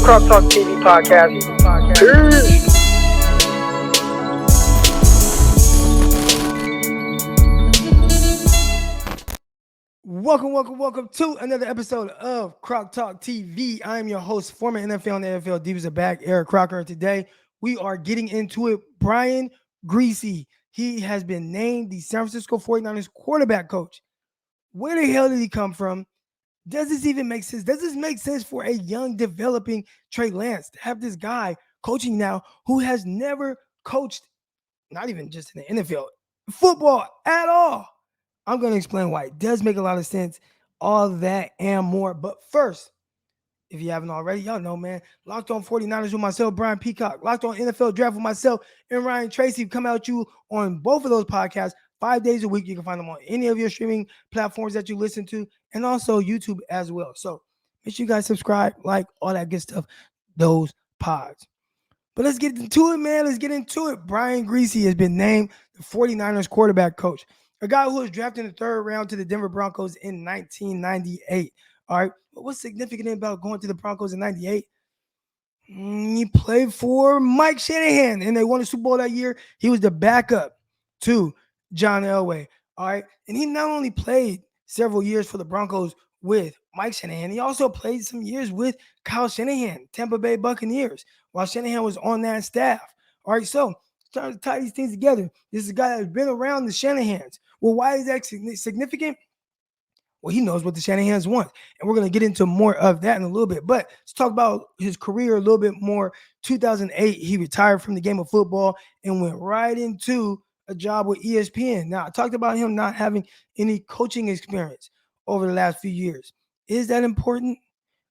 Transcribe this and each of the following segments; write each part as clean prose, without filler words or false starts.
Crock Talk TV podcast. Peace. Welcome to another episode of Crock Talk TV. I am your host, former NFL and NFL Divas are back, Eric Crocker. And today we are getting into it. Brian Griese, he has been named the San Francisco 49ers quarterback coach. Where the hell did he come from? Does this even make sense? Does this make sense for a young, developing Trey Lance to have this guy coaching now who has never coached, not even just in the NFL, football at all? I'm going to explain why. It does make a lot of sense, all that and more. But first, if you haven't already, y'all know, man, Locked On 49ers with myself, Brian Peacock, Locked On NFL Draft with myself and Ryan Tracy come out you on both of those podcasts 5 days a week. You can find them on any of your streaming platforms that you listen to and also YouTube as well. So make sure you guys subscribe, like, all that good stuff, those pods. But let's get into it, man. Let's get into it. Brian Griese has been named the 49ers quarterback coach. A guy who was drafted in the third round to the Denver Broncos in 1998. All right. But what's significant about going to the Broncos in 98? He played for Mike Shanahan, and they won the Super Bowl that year. He was the backup to John Elway. All right. And he not only played several years for the Broncos with Mike Shanahan, he also played some years with Kyle Shanahan, Tampa Bay Buccaneers, while Shanahan was on that staff. All right. So trying to tie these things together. This is a guy that's been around the Shanahans. Well, why is that significant? Well, he knows what the Shanahans want. And we're going to get into more of that in a little bit. But let's talk about his career a little bit more. 2008, he retired from the game of football and went right into a job with ESPN. Now, I talked about him not having any coaching experience over the last few years. Is that important?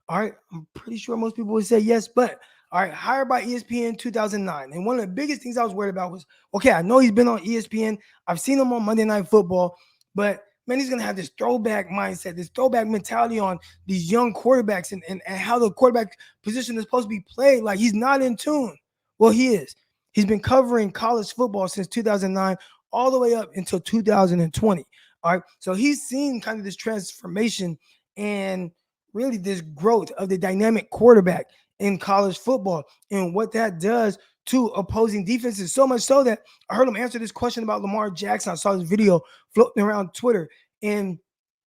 All right. I'm pretty sure most people would say yes, but all right, hired by ESPN 2009. And one of the biggest things I was worried about was, okay, I know he's been on ESPN. I've seen him on Monday Night Football, but man, he's going to have this throwback mindset, this throwback mentality on these young quarterbacks and how the quarterback position is supposed to be played. Like he's not in tune. Well, he is. He's been covering college football since 2009 all the way up until 2020. All right. So he's seen kind of this transformation and really this growth of the dynamic quarterback in college football and what that does to opposing defenses. So much so that I heard him answer this question about Lamar Jackson. I saw this video floating around Twitter, and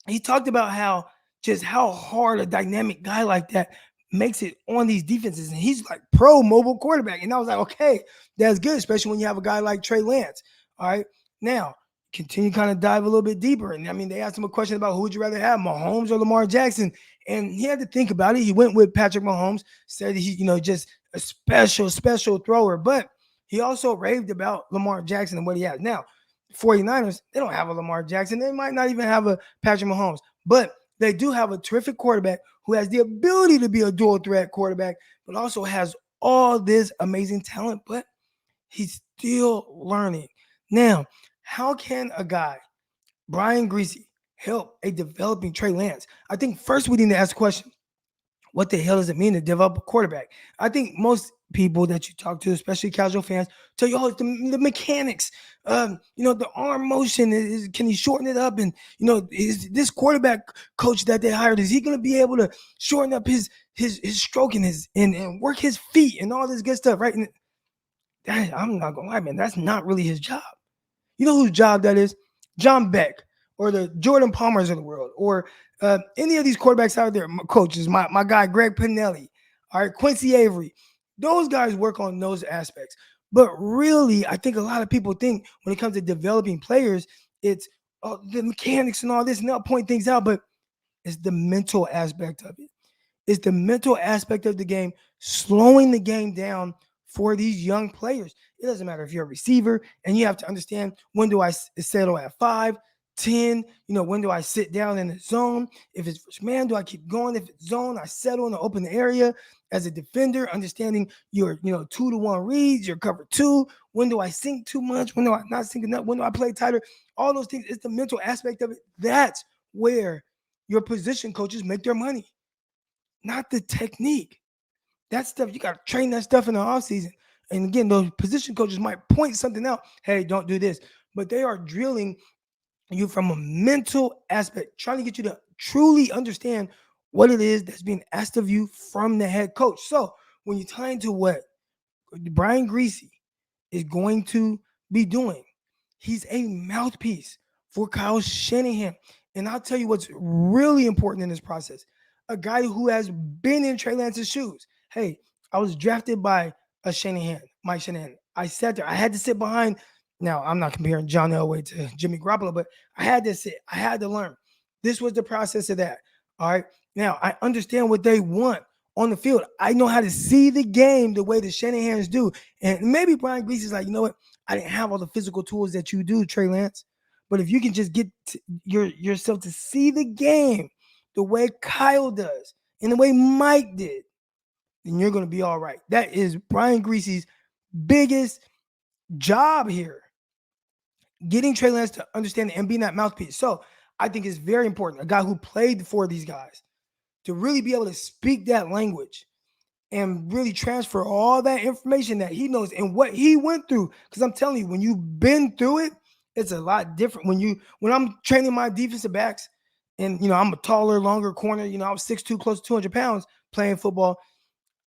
he talked about how hard a dynamic guy like that makes it on these defenses. And he's like pro mobile quarterback. And I was like, okay, that's good, especially when you have a guy like Trey Lance. All right. Now, continue kind of dive a little bit deeper. And I mean, they asked him a question about who would you rather have, Mahomes or Lamar Jackson? And he had to think about it. He went with Patrick Mahomes, said he, just a special thrower. But he also raved about Lamar Jackson and what he has. Now, 49ers, they don't have a Lamar Jackson. They might not even have a Patrick Mahomes. But they do have a terrific quarterback who has the ability to be a dual threat quarterback, but also has all this amazing talent. But he's still learning. Now, how can a guy, Brian Griese, help a developing Trey Lance? I think first we need to ask the question, what the hell does it mean to develop a quarterback? I think most people that you talk to, especially casual fans, tell you, oh, it's the mechanics. The arm motion, can he shorten it up? And, is this quarterback coach that they hired, is he going to be able to shorten up his stroke and work his feet and all this good stuff, right? And I'm not going to lie, man, that's not really his job. You know whose job that is? John Beck or the Jordan Palmers of the world or any of these quarterbacks out there, coaches, my guy Greg Pinelli, all right, Quincy Avery. Those guys work on those aspects. But really, I think a lot of people think when it comes to developing players, it's the mechanics and all this, and they'll point things out, but it's the mental aspect of it. It's the mental aspect of the game, slowing the game down for these young players. It doesn't matter if you're a receiver, and you have to understand, when do I settle at 5, 10? When do I sit down in the zone? If it's first man, do I keep going? If it's zone, I settle in the open area. As a defender, understanding your 2-to-1 reads, your cover 2. When do I sink too much? When do I not sink enough? When do I play tighter? All those things. It's the mental aspect of it. That's where your position coaches make their money, not the technique. That stuff, you got to train that stuff in the offseason. And again, those position coaches might point something out. Hey, don't do this. But they are drilling you from a mental aspect, trying to get you to truly understand what it is that's being asked of you from the head coach. So when you tie into what Brian Griese is going to be doing, he's a mouthpiece for Kyle Shanahan. And I'll tell you what's really important in this process. A guy who has been in Trey Lance's shoes. Hey, I was drafted by Mike Shanahan. I sat there. I had to sit behind. Now, I'm not comparing John Elway to Jimmy Garoppolo, but I had to sit. I had to learn. This was the process of that. All right. Now, I understand what they want on the field. I know how to see the game the way the Shanahans do. And maybe Brian Griese is like, you know what? I didn't have all the physical tools that you do, Trey Lance. But if you can just get yourself to see the game the way Kyle does and the way Mike did, then you're going to be all right. That is Brian Griese's biggest job here, getting Trey Lance to understand and being that mouthpiece. So I think it's very important, a guy who played for these guys, to really be able to speak that language and really transfer all that information that he knows and what he went through. Because I'm telling you, when you've been through it, it's a lot different. When I'm training my defensive backs, and I'm a taller, longer corner, I was 6'2", close to 200 pounds playing football,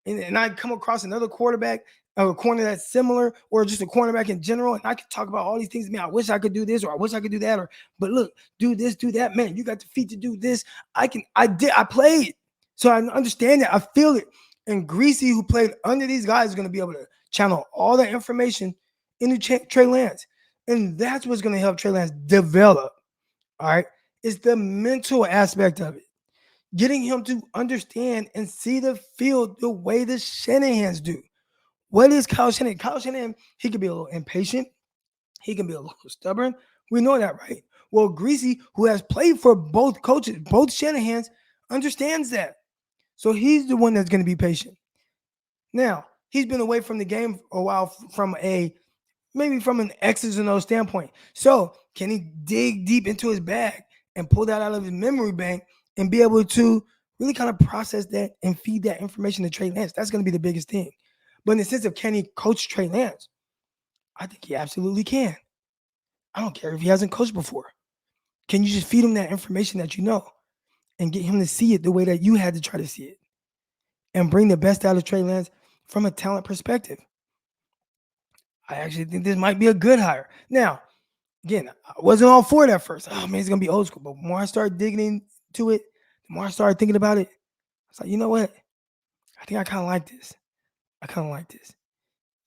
and I come across another quarterback or a corner that's similar, or just a cornerback in general, and I can talk about all these things. Man, I wish I could do this, or I wish I could do that, but look, do this, do that. Man, you got the feet to do this. I played. So I understand that. I feel it. And Griese, who played under these guys, is going to be able to channel all that information into Trey Lance. And that's what's going to help Trey Lance develop. All right. It's the mental aspect of it. Getting him to understand and see the field the way the Shanahans do. What is Kyle Shanahan? Kyle Shanahan, he can be a little impatient. He can be a little stubborn. We know that, right? Well, Griese, who has played for both coaches, both Shanahans, understands that. So he's the one that's going to be patient. Now, he's been away from the game a while maybe from an X's and O's standpoint. So can he dig deep into his bag and pull that out of his memory bank and be able to really kind of process that and feed that information to Trey Lance? That's going to be the biggest thing. But in the sense of, can he coach Trey Lance? I think he absolutely can. I don't care if he hasn't coached before. Can you just feed him that information that you know and get him to see it the way that you had to try to see it and bring the best out of Trey Lance from a talent perspective? I actually think this might be a good hire. Now, again, I wasn't all for it at first. Oh, man, it's going to be old school. But the more I started digging into it, the more I started thinking about it, I was like, you know what? I think I kind of like this.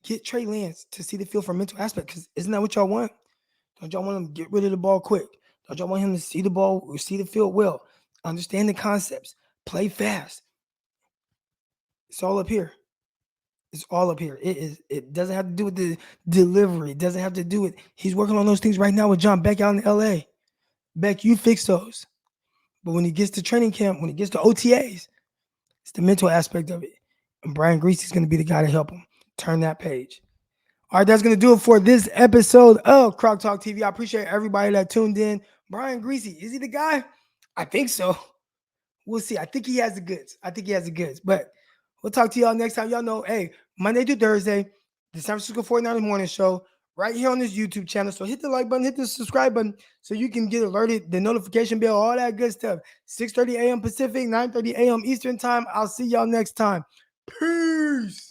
Get Trey Lance to see the field from a mental aspect, because isn't that what y'all want? Don't y'all want him to get rid of the ball quick? Don't y'all want him to see the ball, or see the field well, understand the concepts, play fast? It's all up here. It doesn't have to do with the delivery. It doesn't have to do with, he's working on those things right now with John Beck out in LA. Beck, you fix those. But when he gets to training camp, when he gets to OTAs, it's the mental aspect of it. And Brian Griese is going to be the guy to help him turn that page. All right, that's going to do it for this episode of Croc Talk TV. I appreciate everybody that tuned in. Brian Griese, is he the guy? I think so. We'll see. I think he has the goods. But we'll talk to y'all next time. Y'all know, hey, Monday through Thursday, the San Francisco 49ers Morning Show, right here on this YouTube channel. So hit the like button, hit the subscribe button so you can get alerted, the notification bell, all that good stuff. 6:30 a.m. Pacific, 9:30 a.m. Eastern time. I'll see y'all next time. Peace.